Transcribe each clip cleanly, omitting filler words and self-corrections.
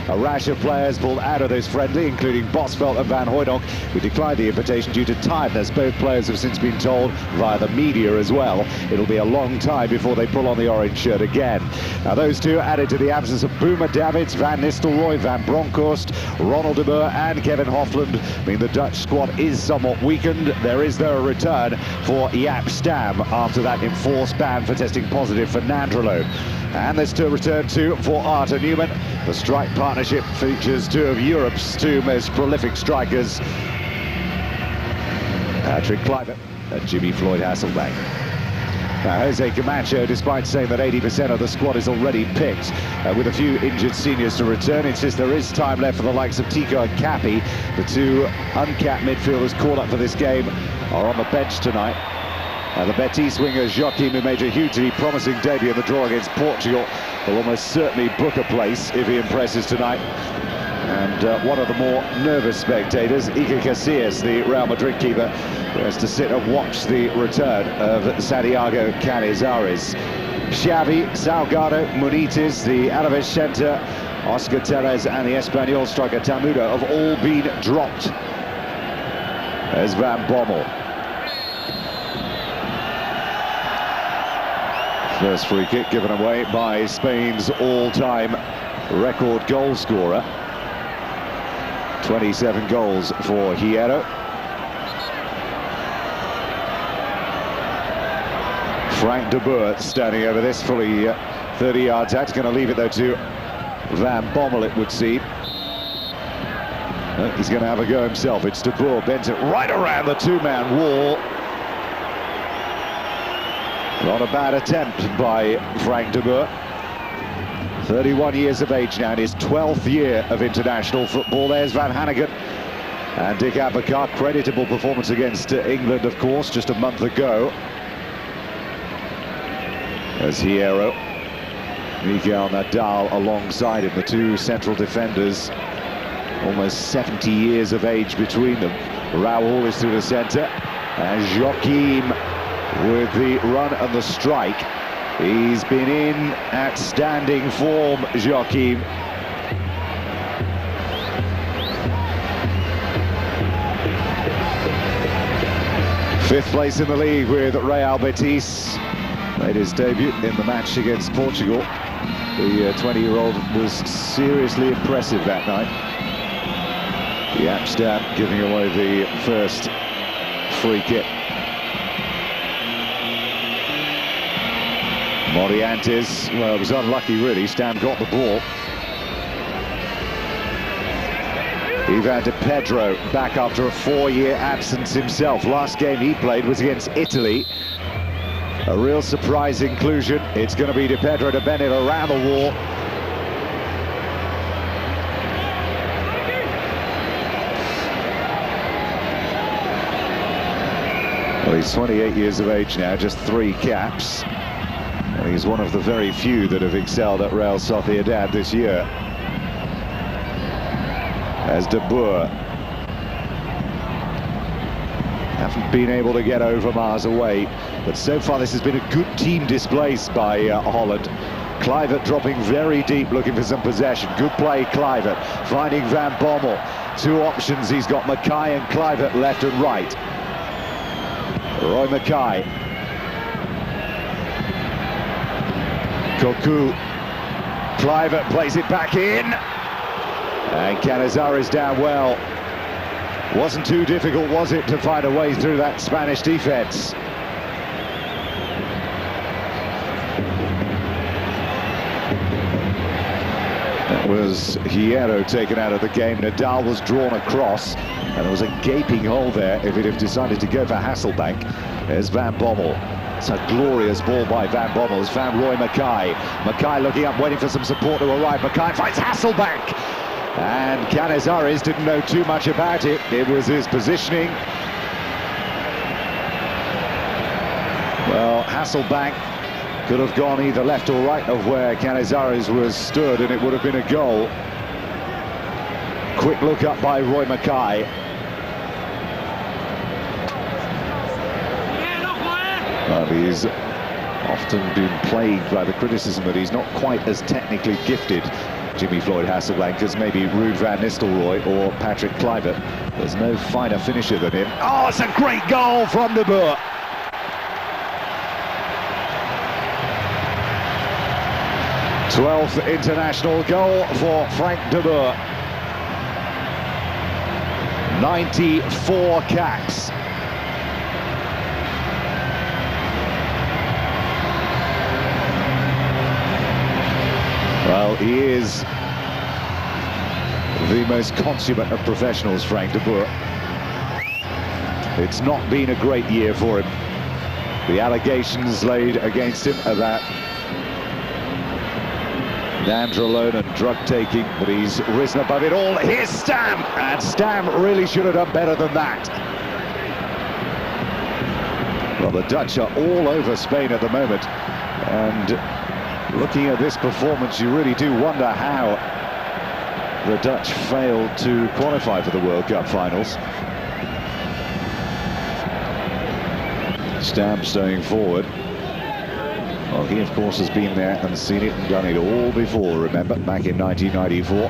A rash of players pulled out of this friendly, including Bosvelt and Van Hooijdonk, who declined the invitation due to tiredness. Both players have since been told via the media as well it'll be a long time before they pull on the orange shirt again. Now those two added to the absence of Buma Davids, Van Nistelrooy, Van Bronckhorst, Ronald de Boer and Kevin Hofland mean the Dutch squad is somewhat weakened. There is though a return for Jaap Stam after that enforced ban for testing positive for Nandrolone. And there's still return to for Arthur Newman. The strike partnership features two of Europe's two most prolific strikers, Patrick Kluivert and Jimmy Floyd Hasselbank. Now, Jose Camacho, despite saying that 80% of the squad is already picked, with a few injured seniors to return, insists there is time left for the likes of Tico and Cappy. The two uncapped midfielders called up for this game are on the bench tonight. The Betis winger Joachim, who made a hugely promising debut in the draw against Portugal, will almost certainly book a place if he impresses tonight. And one of the more nervous spectators, Iker Casillas, the Real Madrid keeper, who has to sit and watch the return of Santiago Canizares. Xavi, Salgado, Munitis, the Alaves centre, Oscar Tellez and the Espanyol striker Tamuda have all been dropped as Van Bommel. First free kick given away by Spain's all-time record goal scorer. 27 goals for Hierro. Frank de Boer standing over this, fully 30 yards out. He's going to leave it though to Van Bommel, it would seem. He's going to have a go himself. It's de Boer, bends it right around the two-man wall. Not a bad attempt by Frank de Boer. 31 years of age now, in his 12th year of international football. There's Van Hanegem and Dick Advocaat. Creditable performance against England, of course, just a month ago. As Hierro, Miguel Nadal alongside him, the two central defenders, almost 70 years of age between them. Raul is through the centre, and Joachim with the run and the strike. He's been in outstanding form, Joachim. Fifth place in the league with Real Betis. Made his debut in the match against Portugal. The 20-year-old was seriously impressive that night. Jaap Stam giving away the first free kick. Morientes, well, it was unlucky really. Stam got the ball. Ivan de Pedro back after a 4-year absence himself. Last game he played was against Italy. A real surprise inclusion. It's going to be de Pedro to bend it around the wall. Well, he's 28 years of age now, just 3 caps. And he's one of the very few that have excelled at Real Sociedad this year. As de Boer haven't been able to get over miles away, but so far this has been a good team display by Holland. Kluivert dropping very deep, looking for some possession. Good play, Kluivert, finding Van Bommel. Two options, he's got Mackay and Kluivert left and right. Roy Mackay. Cocu. Kluivert plays it back in. And Canizares down well. Wasn't too difficult, was it, to find a way through that Spanish defense? That was Hierro taken out of the game. Nadal was drawn across, and there was a gaping hole there if he'd have decided to go for Hasselbank. There's Van Bommel. It's a glorious ball by Van Bommel. It's found Roy Mackay. Mackay looking up, waiting for some support to arrive. Mackay finds Hasselbank. And Canizares didn't know too much about it. It was his positioning. Well, Hasselbank could have gone either left or right of where Canizares was stood, and it would have been a goal. Quick look up by Roy Mackay. Well, he's often been plagued by the criticism that he's not quite as technically gifted Jimmy Floyd Hasselbank as maybe Ruud van Nistelrooy or Patrick Kluivert. There's no finer finisher than him. Oh, it's a great goal from De Boer. th international goal for Frank De Boer. 94 caps. Well, he is the most consummate of professionals, Frank De Boer. It's not been a great year for him. The allegations laid against him are that Nandrolone and drug taking, but he's risen above it all. Here's Stam, and Stam really should have done better than that. Well, the Dutch are all over Spain at the moment, and looking at this performance, you really do wonder how the Dutch failed to qualify for the World Cup finals. Stam staying forward. Well, he, of course, has been there and seen it and done it all before, remember, back in 1994.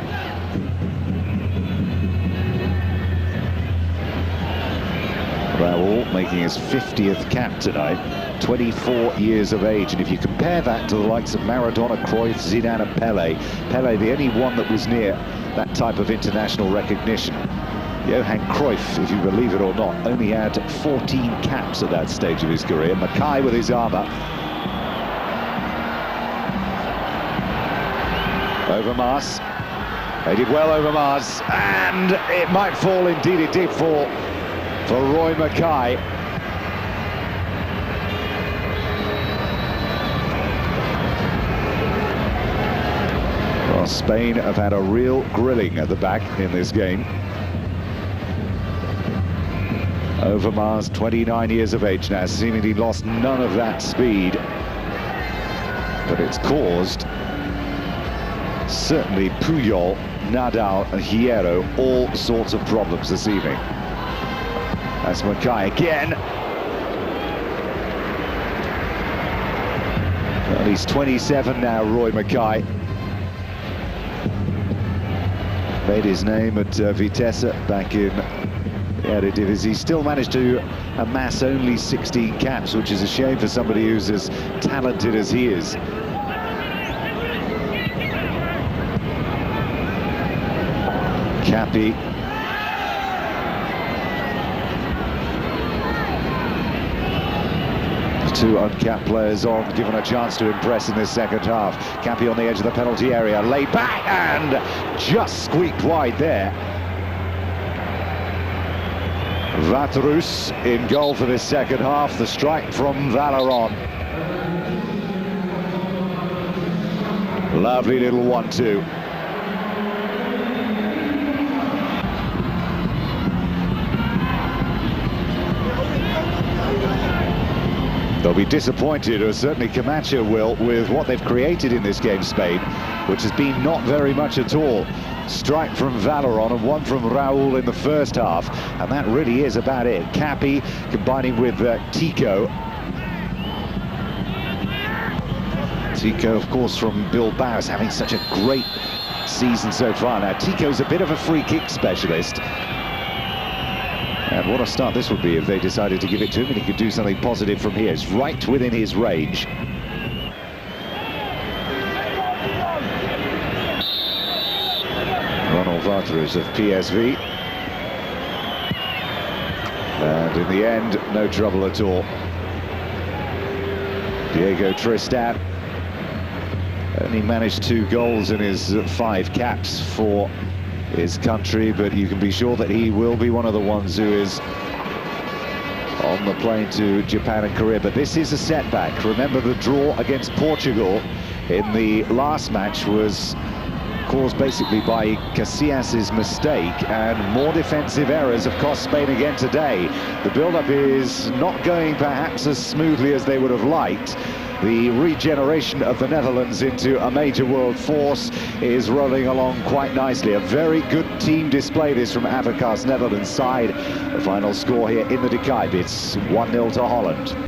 Raúl making his 50th cap tonight, 24 years of age, and if you compare that to the likes of Maradona, Cruyff, Zidane and Pelé, the only one that was near that type of international recognition. Johan Cruyff, if you believe it or not, only had 14 caps at that stage of his career. Mackay with his armour. Overmars, they did well, Overmars, and it might fall, indeed it did fall, for Roy Mackay. Well, Spain have had a real grilling at the back in this game. Overmars, 29 years of age now, seemingly lost none of that speed, but it's caused certainly Puyol, Nadal and Hierro all sorts of problems this evening. That's Mackay again. Well, he's 27 now, Roy Mackay. Made his name at Vitesse back in the Eredivisie. He still managed to amass only 16 caps, which is a shame for somebody who's as talented as he is. Cappy. The two uncapped players on, given a chance to impress in this second half. Cappy on the edge of the penalty area, laid back and just squeaked wide there. Vatrus in goal for this second half, the strike from Valeron. Lovely little 1-2. They'll be disappointed, or certainly Camacho will, with what they've created in this game, Spain, which has been not very much at all. Strike from Valeron and one from Raúl in the first half, and that really is about it. Cappy combining with Tico. Tico, of course, from Bilbao, is having such a great season so far. Now, Tico's a bit of a free kick specialist. And what a start this would be if they decided to give it to him and he could do something positive from here. It's right within his range. Ronald Vatrus of PSV. And in the end, no trouble at all. Diego Tristan only managed 2 goals in his 5 caps for his country, but you can be sure that he will be one of the ones who is on the plane to Japan and Korea. But this is a setback. Remember, the draw against Portugal in the last match was caused basically by Casillas's mistake, and more defensive errors have cost Spain again today. The build-up is not going perhaps as smoothly as they would have liked. The regeneration of the Netherlands into a major world force is rolling along quite nicely. A very good team display this from Averka's Netherlands side. The final score here in the De Kuip, it's 1-0 to Holland.